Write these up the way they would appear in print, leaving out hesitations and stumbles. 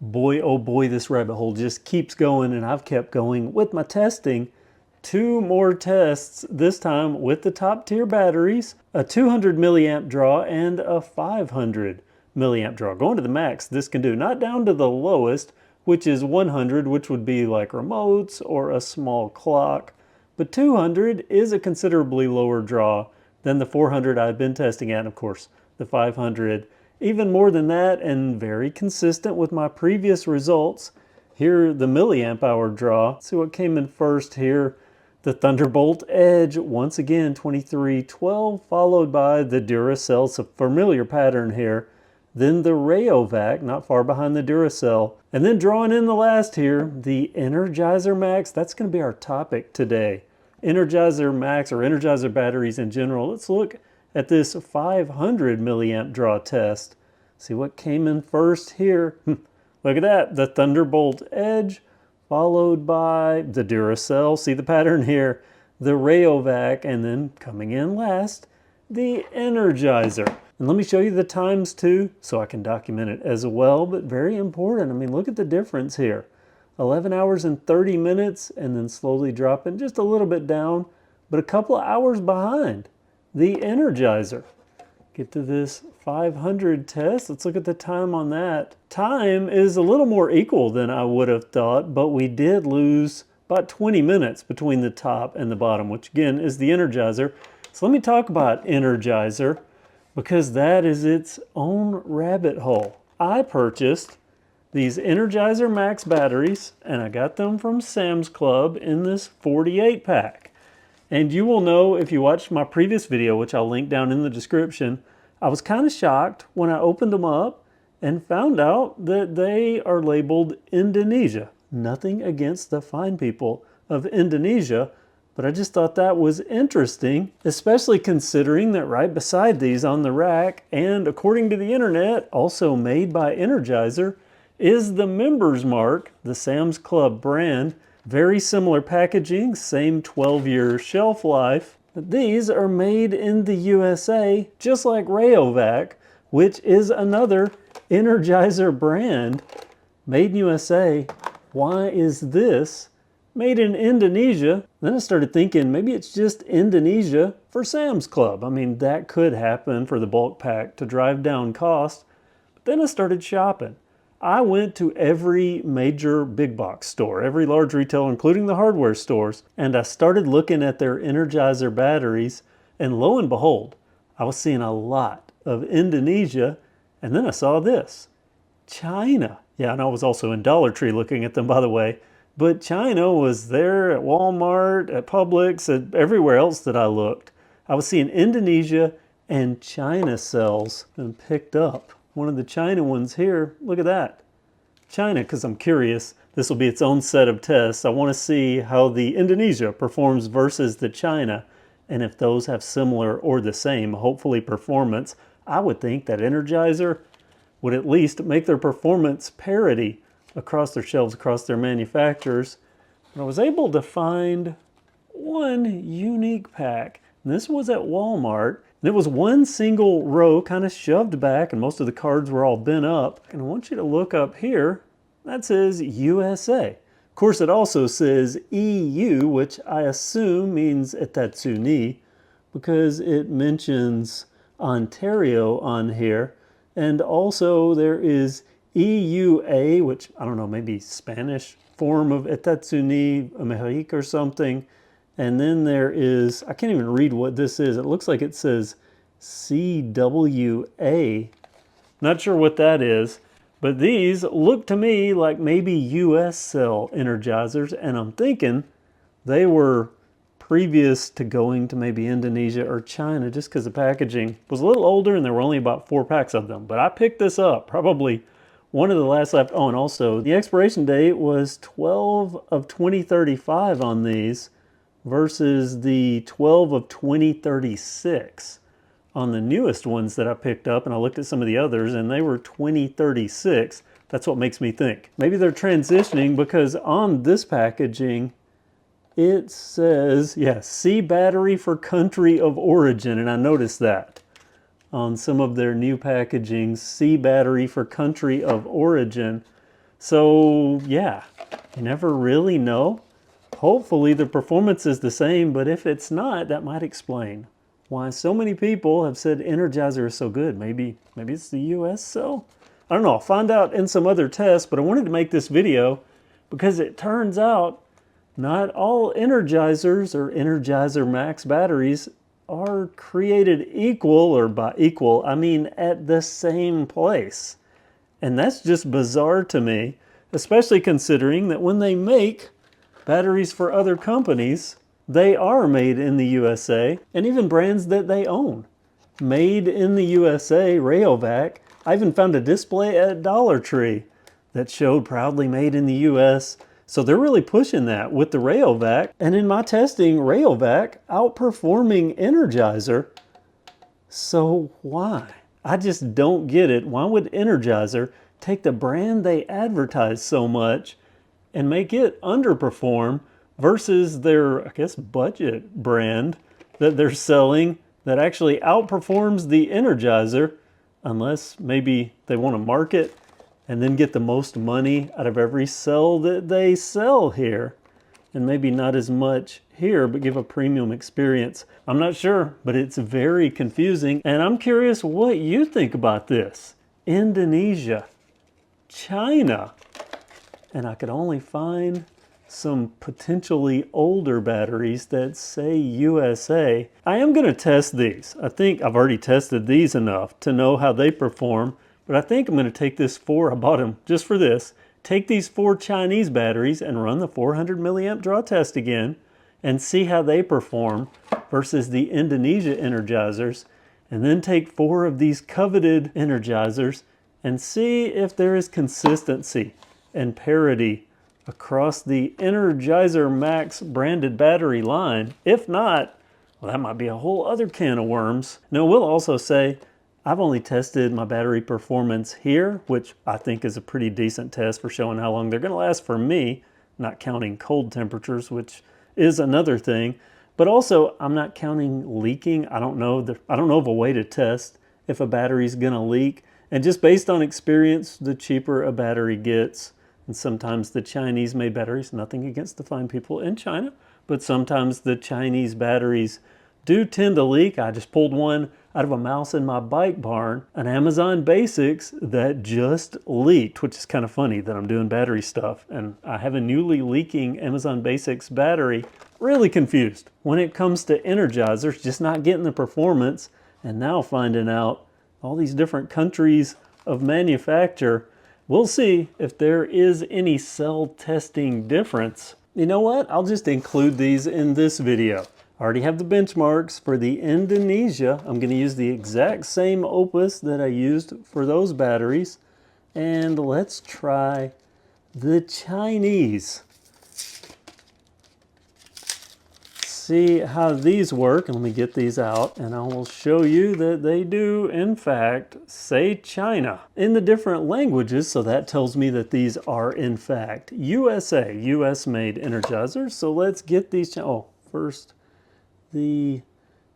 Boy, oh boy, this rabbit hole just keeps going, and I've kept going with my testing. Two more tests, this time with the top tier batteries, a 200 milliamp draw and a 500 milliamp draw. Going to the max this can do, not down to the lowest, which is 100, which would be like remotes or a small clock. But 200 is a considerably lower draw than the 400 I've been testing at, and of course the 500 even more than that, and very consistent with my previous results. Here, the milliamp hour draw. Let's see what came in first here. The Thunderbolt Edge, once again, 2312, followed by the Duracell. It's a familiar pattern here. Then the rayovac, not far behind the Duracell. And then drawing in the last here, the Energizer Max. That's going to be our topic today. Energizer Max, or Energizer batteries in general. Let's look at this 500 milliamp draw test. See what came in first here. Look at that, the Thunderbolt Edge, followed by the Duracell. See the pattern here, the rayovac, and then coming in last, the Energizer. And let me show you the times too, so I can document it as well, but very important. I mean, look at the difference here. 11 hours and 30 minutes, and then slowly dropping just a little bit down, but a couple of hours behind the Energizer. Get to this 500 test. Let's look at the time on that. Time is a little more equal than I would have thought, but we did lose about 20 minutes between the top and the bottom, which again is the Energizer. So let me talk about Energizer, because that is its own rabbit hole. I purchased these Energizer Max batteries, and I got them from Sam's Club in this 48 pack. And you will know if you watched my previous video, which I'll link down in the description, I was kind of shocked when I opened them up and found out that they are labeled Indonesia. Nothing against the fine people of Indonesia, but I just thought that was interesting, especially considering that right beside these on the rack, and according to the internet, also made by Energizer, is the Members Mark, the Sam's Club brand. Very similar packaging, same 12-year shelf life. But these are made in the USA, just like rayovac, which is another Energizer brand. Made in USA. Why is this made in Indonesia? Then I started thinking maybe it's just Indonesia for Sam's Club. I mean, that could happen for the bulk pack to drive down cost. But then I started shopping. I went to every major big box store, every large retailer, including the hardware stores, and I started looking at their Energizer batteries, and lo and behold, I was seeing a lot of Indonesia, and then I saw this, China. Yeah, and I was also in Dollar Tree looking at them, by the way, but China was there at Walmart, at Publix, at everywhere else that I looked. I was seeing Indonesia and China cells and picked up one of the China ones here. Look at that. China, because I'm curious. This will be its own set of tests. I want to see how the Indonesia performs versus the China, and if those have similar or the same, hopefully, performance. I would think that Energizer would at least make their performance parity across their shelves, across their manufacturers. But I was able to find one unique pack. And this was at Walmart. And it was one single row kind of shoved back, and most of the cards were all bent up. And I want you to look up here. That says USA. Of course, it also says EU, which I assume means Etatsuni, because it mentions Ontario on here. And also there is EUA, which I don't know, maybe Spanish form of Etatsuni Amerique or something. And then there is, I can't even read what this is. It looks like it says CWA. Not sure what that is, but these look to me like maybe US cell Energizers, and I'm thinking they were previous to going to maybe Indonesia or China, just because the packaging was a little older and there were only about 4 packs of them. But I picked this up, probably one of the last left. Oh, and also the expiration date was 12 of 2035 on these, versus the 12 of 2036 on the newest ones that I picked up. And I looked at some of the others and they were 2036. That's what makes me think maybe they're transitioning, because on this packaging it says, yeah, C battery for country of origin. And I noticed that on some of their new packaging, C battery for country of origin. So yeah, you never really know. Hopefully the performance is the same, but if it's not, that might explain why so many people have said Energizer is so good. Maybe it's the US cell? I don't know, I'll find out in some other tests, but I wanted to make this video because it turns out not all Energizers or Energizer Max batteries are created equal, or by equal, I mean at the same place. And that's just bizarre to me, especially considering that when they make batteries for other companies, they are made in the USA, and even brands that they own. Made in the USA, Rayovac. I even found a display at Dollar Tree that showed proudly made in the US. So they're really pushing that with the Rayovac. And in my testing, Rayovac outperforming Energizer. So why? I just don't get it. Why would Energizer take the brand they advertise so much and make it underperform versus their, I guess, budget brand that they're selling that actually outperforms the Energizer, unless maybe they want to market and then get the most money out of every cell that they sell here, and maybe not as much here, but give a premium experience. I'm not sure, but it's very confusing, and I'm curious what you think about this. Indonesia, China, and I could only find some potentially older batteries that say USA. I am going to test these. I think I've already tested these enough to know how they perform, but I think I'm going to take this I bought them just for this, take these 4 Chinese batteries and run the 400 milliamp draw test again and see how they perform versus the Indonesia Energizers, and then take 4 of these coveted Energizers and see if there is consistency and parity across the Energizer Max branded battery line. If not, well, that might be a whole other can of worms. Now, we'll also say I've only tested my battery performance here, which I think is a pretty decent test for showing how long they're going to last for me, not counting cold temperatures, which is another thing. But also, I'm not counting leaking. I don't know of a way to test if a battery's going to leak. And just based on experience, the cheaper a battery gets, and sometimes the Chinese made batteries, nothing against the fine people in China, but sometimes the Chinese batteries do tend to leak. I just pulled one out of a mouse in my bike barn, an Amazon Basics that just leaked, which is kind of funny that I'm doing battery stuff. And I have a newly leaking Amazon Basics battery. Really confused when it comes to Energizers, just not getting the performance, and now finding out all these different countries of manufacture. We'll see if there is any cell testing difference. You know what? I'll just include these in this video. I already have the benchmarks for the Indonesia. I'm going to use the exact same Opus that I used for those batteries. And let's try the Chinese. See how these work. Let me get these out and I will show you that they do in fact say China in the different languages, so that tells me that these are in fact USA, US made Energizers. So let's get these. First the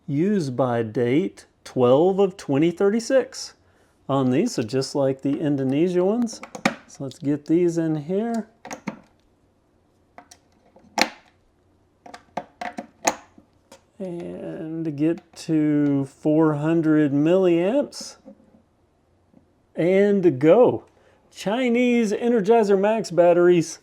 use by date 12 of 2036 on these, so just like the Indonesia ones. So let's get these in here. And get to 400 milliamps and go. Chinese Energizer Max batteries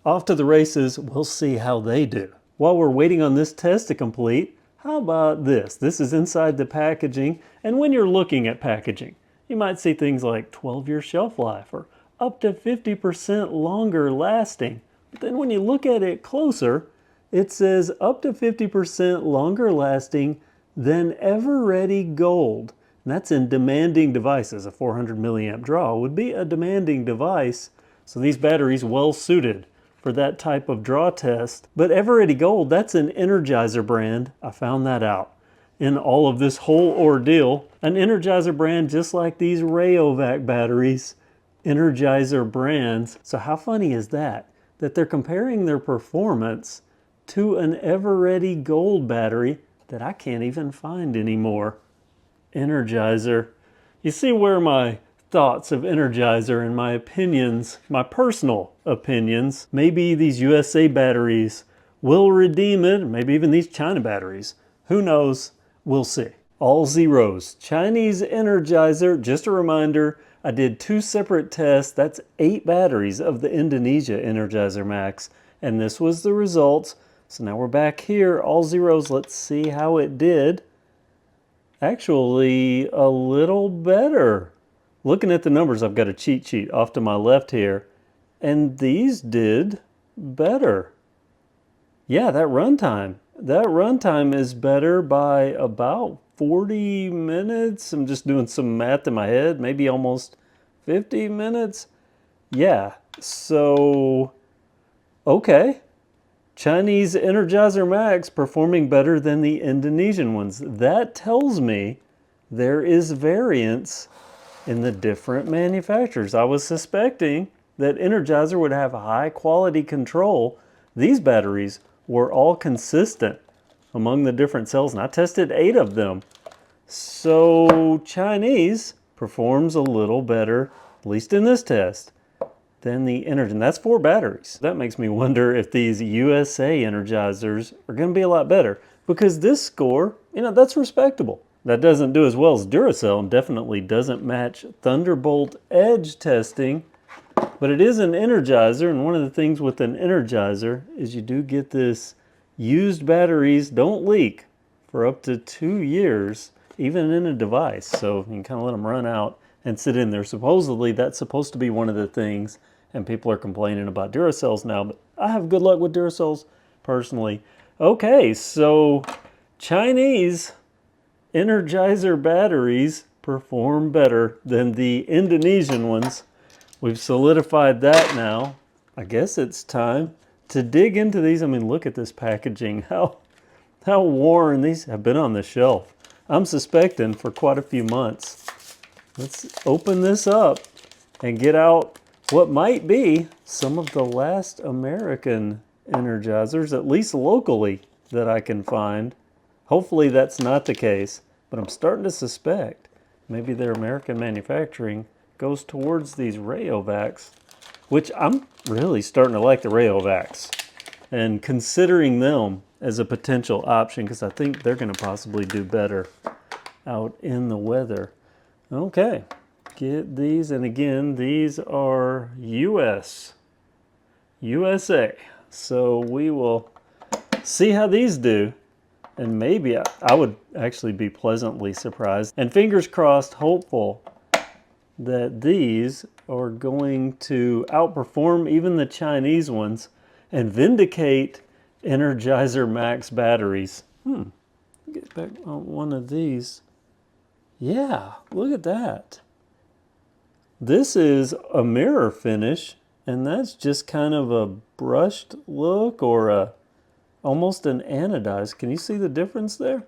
off to the races. We'll see how they do. While we're waiting on this test to complete, how about this? This is inside the packaging, and when you're looking at packaging, you might see things like 12-year shelf life or up to 50% longer lasting. But then when you look at it closer, it says up to 50% longer lasting than ever-ready gold. And that's in demanding devices. A 400 milliamp draw would be a demanding device. So these batteries well suited for that type of draw test. But ever-ready gold, that's an Energizer brand. I found that out in all of this whole ordeal. An Energizer brand just like these Rayovac batteries, Energizer brands. So how funny is that? That they're comparing their performance to an ever-ready gold battery that I can't even find anymore. Energizer. You see where my thoughts of Energizer and my opinions, my personal opinions. Maybe these USA batteries will redeem it, maybe even these China batteries. Who knows? We'll see. All zeros. Chinese Energizer, just a reminder, I did 2 separate tests. That's 8 batteries of the Indonesia Energizer Max. And this was the results. So now we're back here, all zeros. Let's see how it did. Actually, a little better. Looking at the numbers, I've got a cheat sheet off to my left here. And these did better. Yeah, that runtime is better by about 40 minutes. I'm just doing some math in my head, maybe almost 50 minutes. Yeah, so, okay. Chinese Energizer Max performing better than the Indonesian ones. That tells me there is variance in the different manufacturers. I was suspecting that Energizer would have high quality control. These batteries were all consistent among the different cells, and I tested 8 of them. So Chinese performs a little better, at least in this test, than the Energizer. And that's 4 batteries. That makes me wonder if these USA Energizers are going to be a lot better, because this score, that's respectable. That doesn't do as well as Duracell, and definitely doesn't match Thunderbolt Edge testing, but it is an Energizer, and one of the things with an Energizer is you do get this used batteries don't leak for up to 2 years, even in a device. So you can kind of let them run out and sit in there. Supposedly that's supposed to be one of the things, and people are complaining about Duracells now, but I have good luck with Duracells personally. Okay, so Chinese Energizer batteries perform better than the Indonesian ones. We've solidified that now. I guess it's time to dig into these. I mean, look at this packaging. How worn these have been on the shelf. I'm suspecting for quite a few months. Let's open this up and get out what might be some of the last American Energizers, at least locally, that I can find. Hopefully that's not the case, but I'm starting to suspect maybe their American manufacturing goes towards these rayovacs, which I'm really starting to like the rayovacs and considering them as a potential option, because I think they're going to possibly do better out in the weather. Okay, get these, and again, these are USA. So we will see how these do, and maybe I would actually be pleasantly surprised, and fingers crossed, hopeful that these are going to outperform even the Chinese ones and vindicate Energizer Max batteries. Get back on one of these. Yeah, look at that. This is a mirror finish, and that's just kind of a brushed look, or almost an anodized. Can you see the difference there?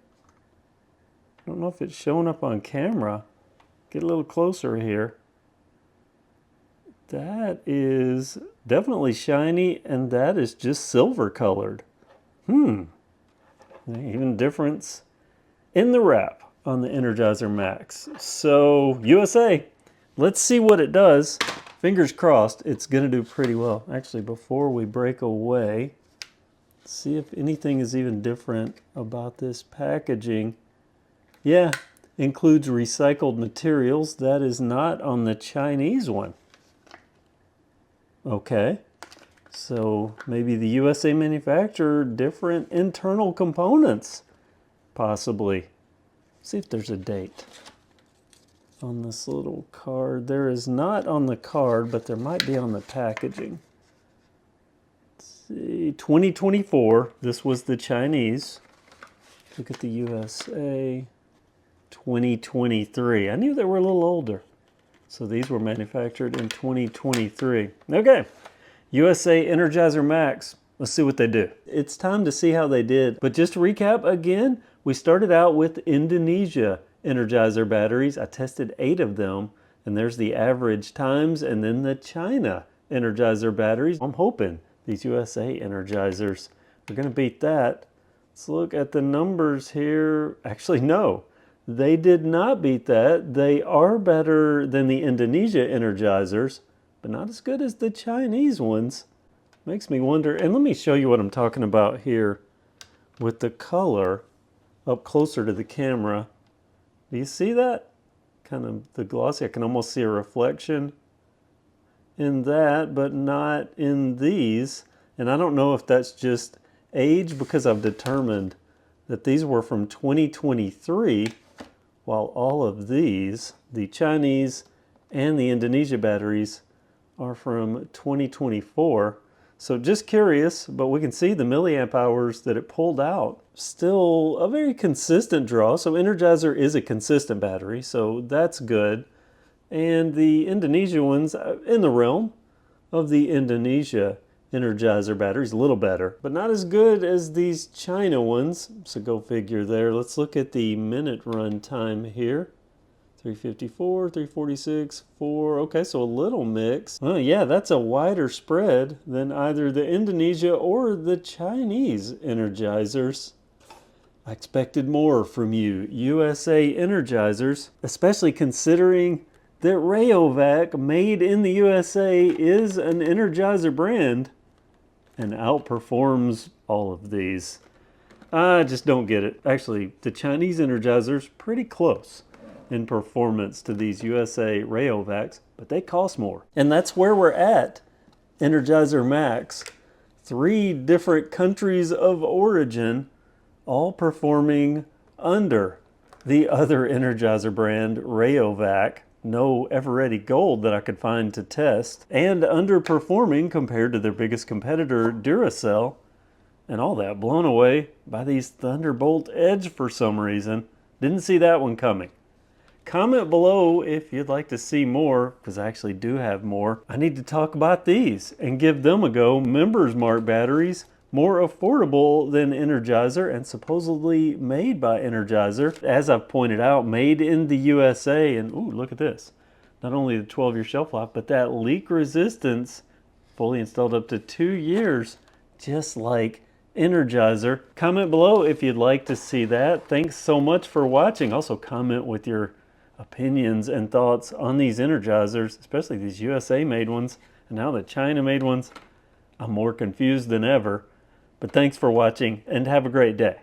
I don't know if it's showing up on camera. Get a little closer here. That is definitely shiny, and that is just silver colored. Even difference in the wrap on the Energizer Max. So USA, let's see what it does. Fingers crossed it's gonna do pretty well. Actually, before we break away, see if anything is even different about this packaging. Yeah, includes recycled materials. That is not on the Chinese one. Okay, so maybe the USA manufacturer different internal components, possibly. See if there's a date on this little card. There is not on the card, but there might be on the packaging. Let's see, 2024, this was the Chinese. Look at the USA. 2023. I knew they were a little older. So these were manufactured in 2023. Okay, USA Energizer Max. Let's see what they do. It's time to see how they did. But just to recap again, we started out with Indonesia Energizer batteries. I tested 8 of them, and there's the average times, and then the China Energizer batteries. I'm hoping these USA Energizers are going to beat that. Let's look at the numbers here. Actually, no. They did not beat that. They are better than the Indonesia Energizers, but not as good as the Chinese ones. Makes me wonder, and let me show you what I'm talking about here with the color up closer to the camera. Do you see that? Kind of the glossy, I can almost see a reflection in that, but not in these. And I don't know if that's just age, because I've determined that these were from 2023, while all of these, the Chinese and the Indonesia batteries, are from 2024. So just curious, but we can see the milliamp hours that it pulled out. Still a very consistent draw. So Energizer is a consistent battery, so that's good. And the Indonesia ones, in the realm of the Indonesia Energizer batteries, a little better, but not as good as these China ones. So go figure there. Let's look at the minute run time here. 354, 346, 4. Okay, so a little mix. Oh yeah, that's a wider spread than either the Indonesia or the Chinese Energizers. I expected more from you, USA Energizers, especially considering that rayovac, made in the USA, is an Energizer brand and outperforms all of these. I just don't get it. Actually, the Chinese Energizer's pretty close in performance to these USA rayovacs, but they cost more. And that's where we're at. Energizer Max, 3 different countries of origin, all performing under the other Energizer brand, rayovac. No Ever-Ready Gold that I could find to test, and underperforming compared to their biggest competitor, Duracell, and all that blown away by these Thunderbolt Edge for some reason. Didn't see that one coming. Comment below if you'd like to see more, because I actually do have more. I need to talk about these and give them a go. Members Mark batteries, more affordable than Energizer and supposedly made by Energizer. As I've pointed out, made in the USA, and ooh, look at this. Not only the 12-year shelf life, but that leak resistance, fully installed up to 2 years, just like Energizer. Comment below if you'd like to see that. Thanks so much for watching. Also comment with your opinions and thoughts on these Energizers, especially these USA made ones, and now the China made ones. I'm more confused than ever. But thanks for watching and have a great day.